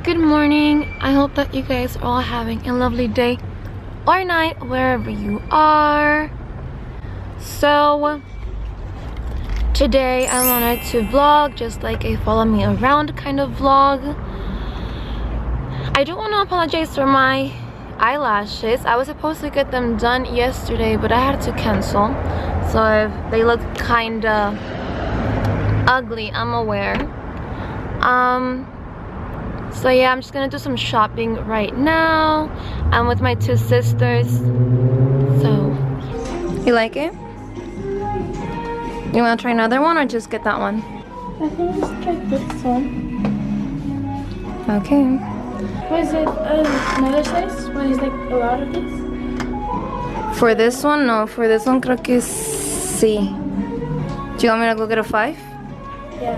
Good morning. I hope that you guys are all having a lovely day or night wherever you are. So today I wanted to vlog just like a follow me around kind of vlog. I do want to apologize for my eyelashes. I was supposed to get them done yesterday, but I had to cancel. So they look kinda ugly, I'm aware. So yeah, I'm just gonna do some shopping right now. I'm with my two sisters. So, you like it? You wanna try another one or just get that one? I think let's try this one. Okay. What is it? Another size? What is like a lot of these? For this one, no. For this one, creo que sí. Do you want me to go get a 5? Yeah.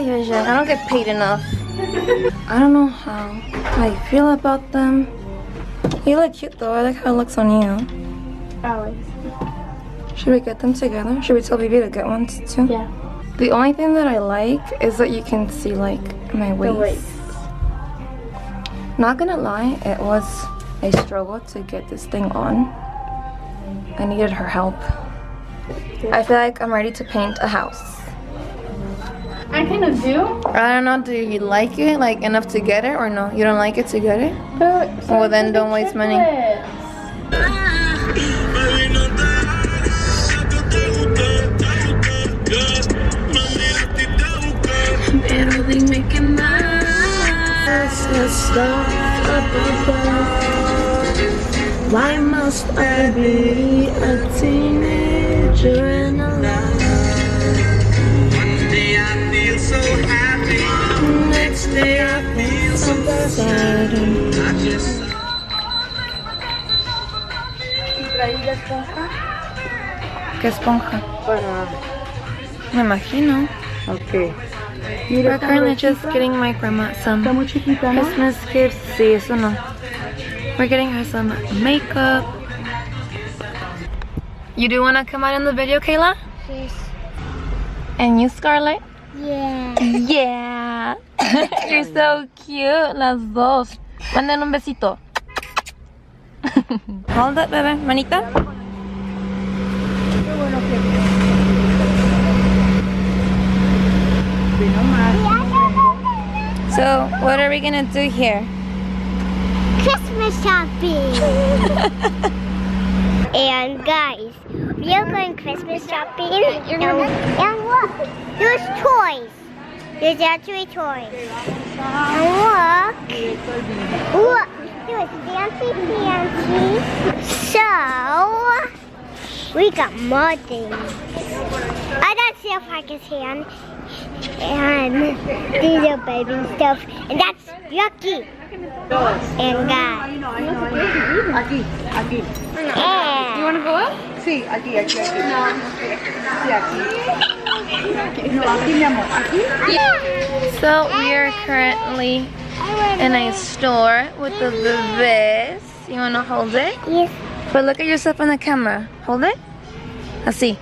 I don't get paid enough. I don't know how I feel about them. You look cute though. I like how it looks on you. Always. Should we get them together? Should we tell Baby to get one too? Yeah. The only thing that I like is that you can see like my waist. The waist. Not gonna lie, it was a struggle to get this thing on. I needed her help. I feel like I'm ready to paint a house. I kind of do. I don't know, do you like it like enough to get it or no? You don't like it to get it? But, Well then don't waste money. Why must I be a teenager and alone? So happy. Next day I feel so sad. ¿Traí esponja? ¿Qué esponja? Para... Me imagino. Ok. We're currently just getting my grandma some Está muy chiquita, ¿no? Christmas gifts. Sí, eso no. We're getting her some makeup. You do want to come out in the video, Kayla? Yes. And you, Scarlett? Yeah. Yeah. You're so cute, las dos. Manden un besito. Hold it, bebé. Manita. So, what are we gonna do here? Christmas shopping. And guys, we are going Christmas shopping. And look, there's toys. There's actually toys. And look, there's fancy. So, we got more things. I got Seal Parker's hand. And these are baby stuff. And that's Yucky. And guys. Aquí, aquí. You want to go up? Sí, aquí. Sí, aquí. No, aquí, mi amor. Aquí. So we are currently in a store with the bebés. You want to hold it? Yes. But look at yourself in the camera. Hold it. Así.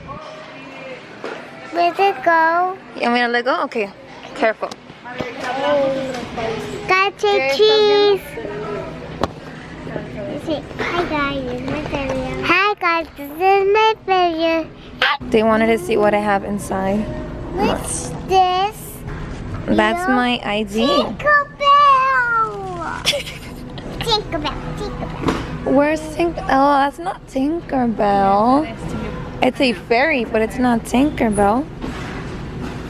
Where's it go? You want me to let go? Okay. Careful. Gotcha cheese. Hi guys, Hi guys, this is my video. They wanted to see what I have inside. What's this? That's my ID. Tinkerbell. Tinkerbell. Where's Tinkerbell? Oh, that's not Tinkerbell. It's a fairy, but it's not Tinkerbell.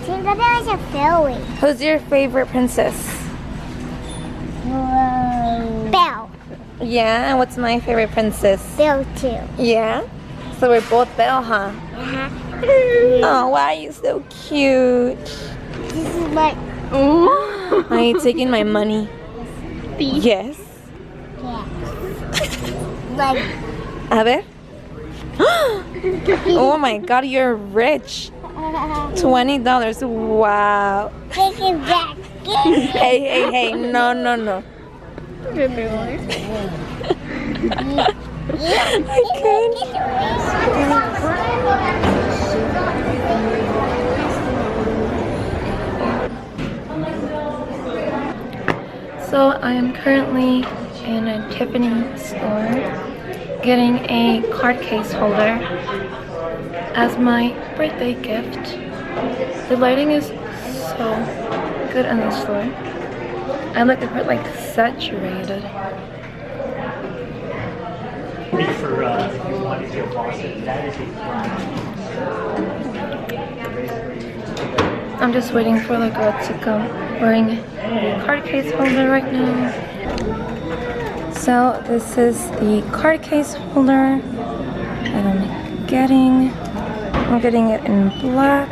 Tinkerbell is a fairy. Who's your favorite princess? Belle. Yeah, and what's my favorite princess? Belle too. Yeah? So we're both Belle, huh? Oh, why are you so cute? This is my... Are you taking my money? Yes. Like... A ver. Oh my god, you're rich. $20. Wow. Take it back. Hey, no. I can't. So I am currently in a Tiffany store getting a card case holder as my birthday gift. The lighting is so good in the store. I look a bit like saturated. For if you wanted to faucet, that is I'm just waiting for the girl to come wearing a card case holder right now. So this is the card case holder that I'm getting. I'm getting it in black.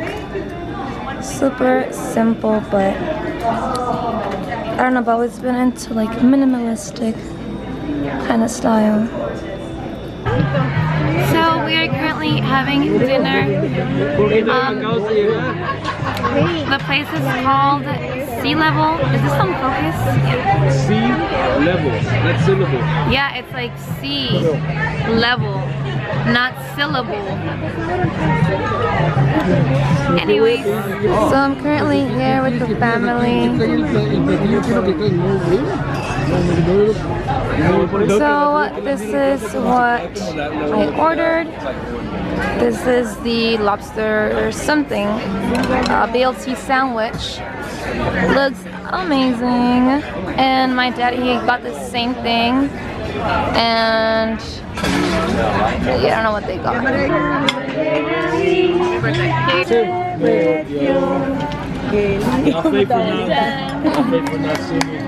Super simple, but I don't know, I've always been into like minimalistic kind of style. So we are currently having dinner. The place is called Sea Level. Is this on focus? Yeah. Sea level, not syllable. Yeah, it's like sea level, not syllable. Anyways, so I'm currently here with the family. So this is what I ordered. This is the lobster or something BLT sandwich. Looks amazing. And my dad, he got the same thing. And yeah, I don't know what they got. I'll pay for not. I'll pay for not singing.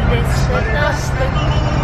This